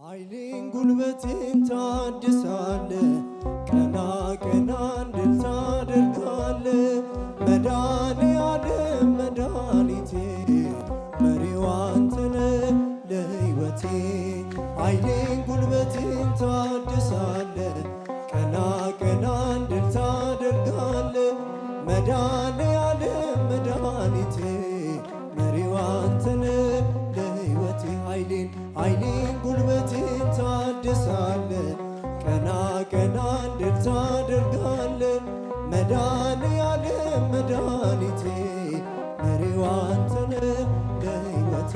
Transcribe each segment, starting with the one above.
ኃይሌን ጉልበቴን ታድሳለ ቀና ቀና እንድል ታደርጋለ መድኃኔዓለም መድኃኒቴ መሪው አንተነ ለሕይወቴ ኃይሌን ጉልበቴን ታድሳለ ቀና ቀና እንድል ታደርጋለ መድኃኔዓለም መድኃኒቴ መሪው አንተነ ለሕይወቴ ኃይሌን ጉልበቴን ታድሳለ ቀና ቀና እንድል ታደርጋለ መድኃኔዓለም መድኃኒቴ መሪው አንተነ ለሕይወቴ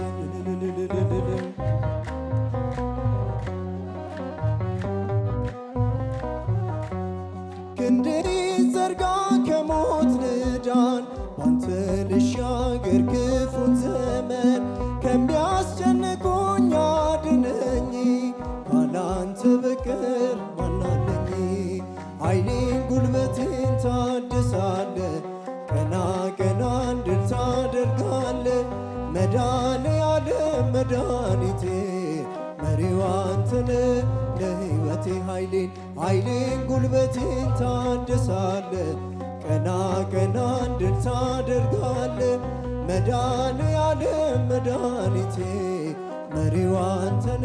ክንድህን ዘርጋ ከሞት ልዳን ባንተ ልሻገር ክፉን ዘመን ከሚያስጨንቁኝ አድነኝ ካላንተ በቀር ማን አለኝ? ኃይሌን ጉልበቴን ታድሳለ ቀና ቀና እንድል ታደርጋለ መድኃኔዓለም መድኃኒቴ መሪው አንተነ ለሕይወቴ ኃይሌን ጉልበቴን ታድሳለ ቀና ቀና እንድል ታደርጋለ መድኃኔዓለም መድኃኒቴ መሪው አንተነ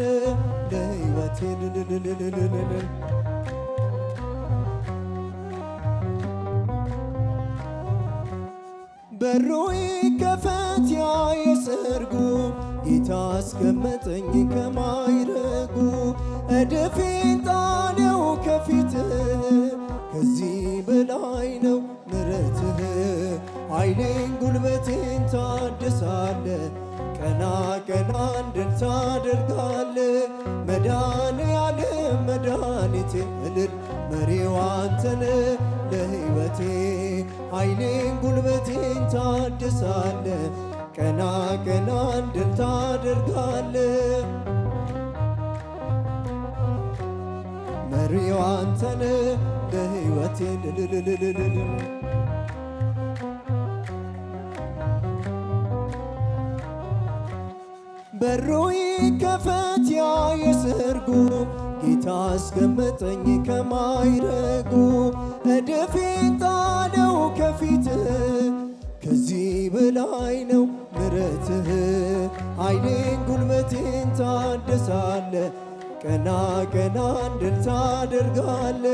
ለሕይወቴ በሩ ይከፈት ያ የሰርጉ ጌታ አስቀመጠኝ ከማይረጉ እድፌን ጣለው ከፊትህ ከዚህ በላይ ነው ምሕረትህ ኃይሌን ጉልበቴን ታድሳለ ቀና ቀና እንድል ታደርጋለ መድኃኔዓለም መድኃኒቴ እልል መሪው አንተነ ለሕይወቴ ኃይሌን ጉልበቴን ታድሳለ ቀና ቀና እንድል ታደርጋለ መሪው አንተነ ለሕይወቴ በሩ ይከፈት ያ የሰርጉ ጌታ አስቀመጠኝ ከማይረጉ እድፌን ጣለው ከፊትህ ከዚህ በላይ ነው ምሕረትህ ኃይሌን ጉልበቴን ታድሳለ ቀና ቀና እንድል ታደርጋለ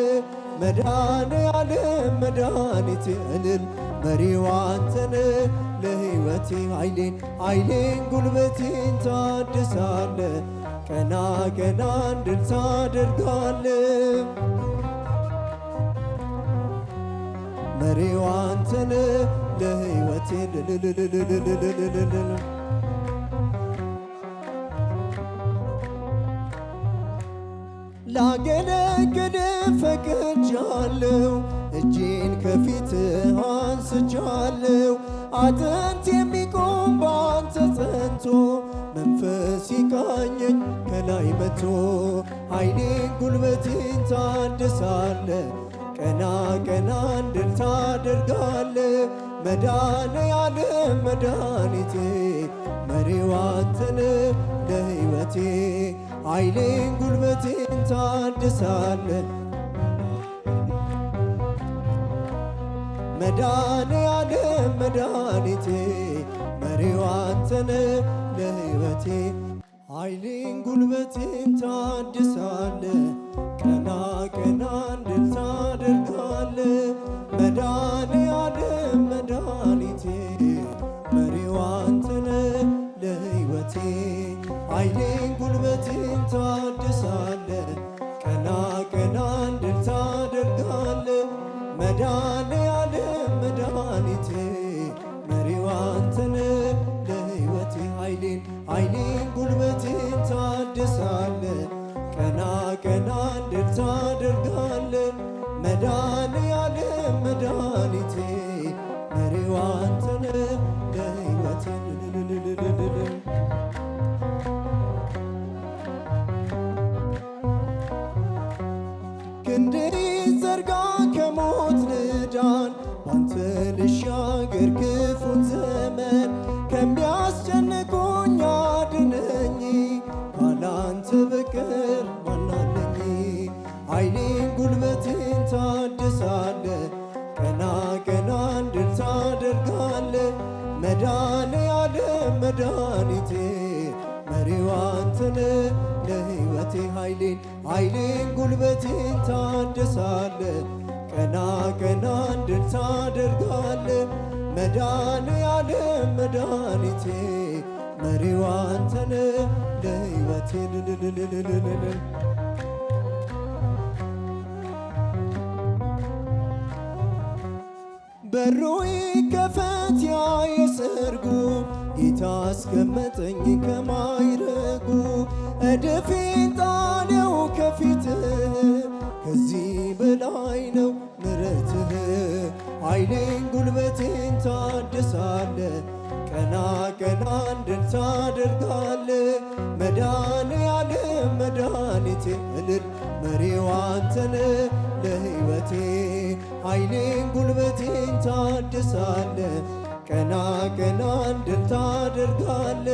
መድኃኔዓለም መድኃኒቴ እልል መሪው አንተነ ለሕይወቴ ኃይሌን ጉልበቴን ታድሳለ ቀና ቀና እንድል ታደርጋለ መሪው አንተነ ለሕይወቴ ላገለግል ፈቅጃለሁ እጄን ከፊትህ አንስቻለሁ አጥንት የሚቆም ባንተ ጸንቶ መንፈስ ይቃኘኝ ከላይ መጥቶ ኃይሌን ጉልበቴን ታድሳለ ቀና ቀና እንድል ታደርጋለ መድኃኔዓለም መድኃኒቴ መሪው አንተነ ለሕይወቴ ኃይሌን ጉልበቴን ታድሳለ መድኃኔዓለም መድኃኒቴ መሪው አንተነ ለሕይወቴ ኃይሌን ጉልበቴን ታድሳለ ቀና ቀና እንድል ታደርጋለ መድኃኔዓለም መድኃኒቴ መሪው አንተነ ለሕይወቴ ኃይሌን ጉልበቴን ታድሳለ ቀና ቀና እንድል ታደርጋለ መድኃኔዓለም መድኃኒቴ መሪው አንተነ ለሕይወቴ ኃይሌን ጉልበቴን ታድሳለ ቀና ቀና እንድል ታደርጋለ መድኃኔዓለም መድኃኒቴ መሪው አንተነ ለሕይወቴ ክንድህን ዘርጋ ከሞት ልዳን ባንተ ልሻገር ክፉን ዘመን ከሚያስጨንቁኝ አድነኝ ካላንተ በቀር ኃይሌን ጉልበቴን ታድሳለ ቀና ቀና እንድል ታደርጋለ መድኃኔዓለም መድኃኒቴ መሪው አንተነ ለሕይወቴ በሩ ይከፈት ያ የሰርጉ ጌታ አስቀመጠኝ ከማይረጉ እድፌን ጣለው ከፊትህ ከዚህ በላይ ነው ምሕረትህ ኃይሌን ጉልበቴን ታድሳለ ቀና ቀና እንድል ታደርጋለ መድኃኔዓለም መድኃኒቴ እልል መሪው አንተነ ለሕይወቴ ኃይሌን ጉልበቴን ታድሳለ ቀና ቀና እንድል ታደርጋለ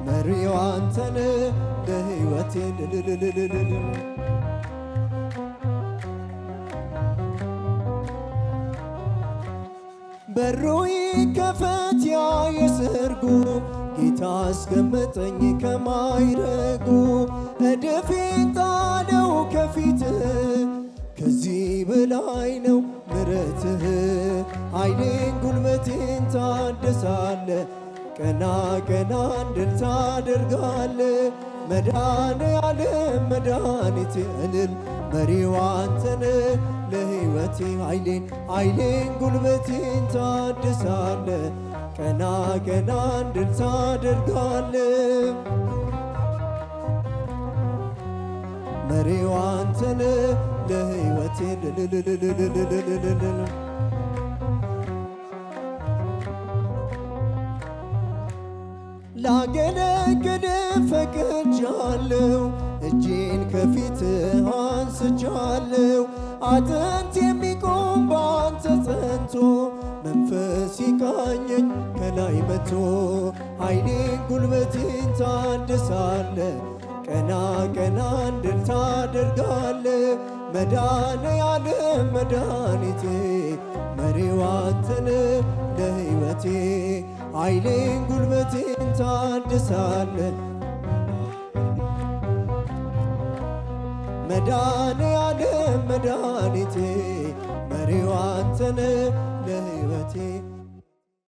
መሪው አንተነ ለሕይወቴ በሩ ይከፈት ያ የሰርጉ ጌታ አስቀመጠኝ ከማይረጉ እድፌን ጣለው ከፊትህ ከዚህ በላይ ነው ምሕረትህ ኃይሌን ጉልበቴን ታድሳለ ቀና ቀና እንድል ታደርጋለ መድኃኔዓለም መድኃኒቴ እልል መሪው አንተነ ለሕይወቴ ኃይሌን ጉልበቴን ታድሳለ ቀና ቀና እንድል ታደርጋለ መሪው አንተነ ለሕይወቴ ላገለግል ፈቅጃለሁ እጄን ከፊትህ አንስቻለሁ አጥንት የሚቆም ባንተ ጸንቶ መንፈስ ይቃኘኝ ከላይ መጥቶ ኃይሌን ጉልበቴን ታድሳለ ቀና ቀና እንድል ታደርጋለ መድኃኔዓለም መድኃኒቴ መሪው አንተነ ለሕይወቴ ኃይሌን ጉልበቴን ታድሳለ መድኃኔዓለም መድኃኒቴ መሪው አንተነ ለሕይወቴ